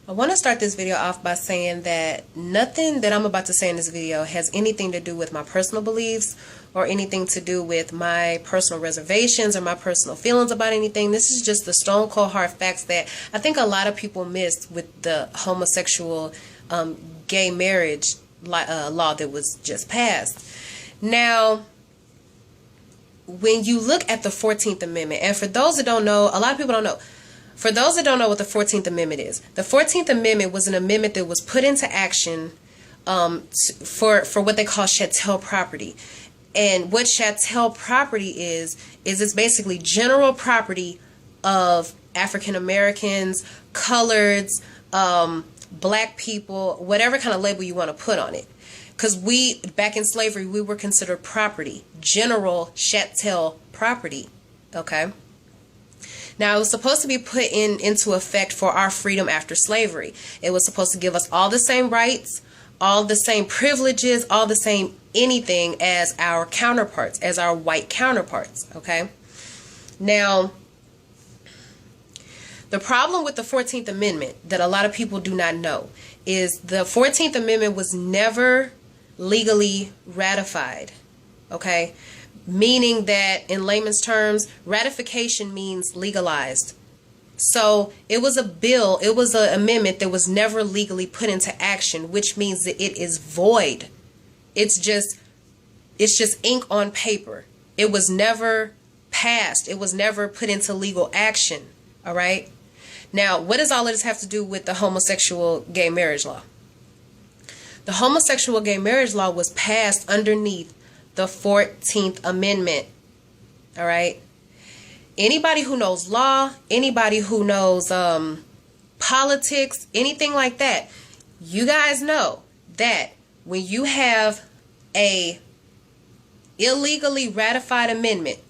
I want to start this video off by saying that nothing that I'm about to say in this video has anything to do with my personal beliefs or anything to do with my personal reservations or my personal feelings about anything. This is just the stone cold hard facts that I think a lot of people missed with the homosexual gay marriage law that was just passed. Now, when you look at the 14th Amendment, and for those that don't know, a lot of people don't know. For those that don't know what the 14th Amendment is, the 14th Amendment was an amendment that was put into action for what they call chattel property. And what chattel property is it's basically general property of African Americans, coloreds, black people, whatever kind of label you want to put on it. Because back in slavery, we were considered property, general chattel property, okay? Now, it was supposed to be put into effect for our freedom after slavery. It was supposed to give us all the same rights, all the same privileges, all the same anything as our counterparts, as our white counterparts, okay? Now, the problem with the 14th Amendment that a lot of people do not know is the 14th Amendment was never legally ratified, okay? Meaning that, in layman's terms, ratification means legalized. So it was a bill, it was an amendment that was never legally put into action, which means that it is void. It's just ink on paper. It was never passed. It was never put into legal action. All right. Now, what does all of this have to do with the homosexual gay marriage law? The homosexual gay marriage law was passed underneath the 14th Amendment. All right. Anybody who knows law, anybody who knows politics, anything like that, you guys know that when you have a illegally ratified amendment,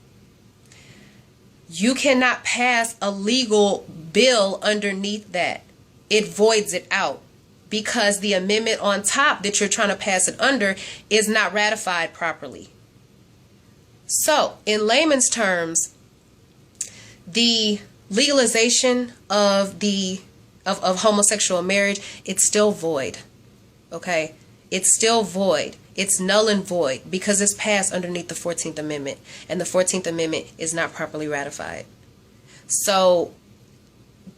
you cannot pass a legal bill underneath that. It voids it out because the amendment on top that you're trying to pass it under is not ratified properly. So, in layman's terms, the legalization of homosexual marriage, it's still void. Okay? It's still void. It's null and void because it's passed underneath the 14th Amendment, and the 14th Amendment is not properly ratified. So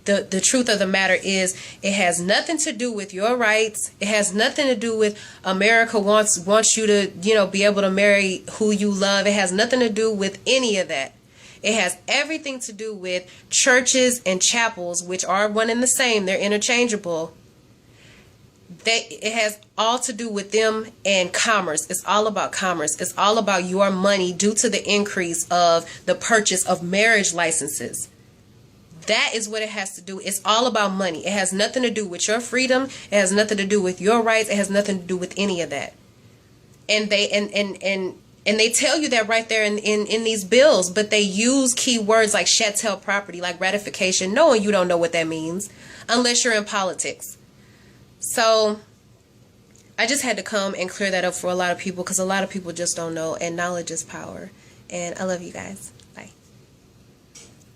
the truth of the matter is, it has nothing to do with your rights. It has nothing to do with America wants you to, be able to marry who you love. It has nothing to do with any of that. It has everything to do with churches and chapels, which are one and the same. They're interchangeable. It has all to do with them and commerce. It's all about commerce. It's all about your money due to the increase of the purchase of marriage licenses. That is what it has to do. It's all about money. It has nothing to do with your freedom. It has nothing to do with your rights. It has nothing to do with any of that. And they tell you that right there in these bills, but they use key words like chattel property, like ratification, knowing you don't know what that means unless you're in politics. So I just had to come and clear that up for a lot of people because a lot of people just don't know, and knowledge is power. And I love you guys.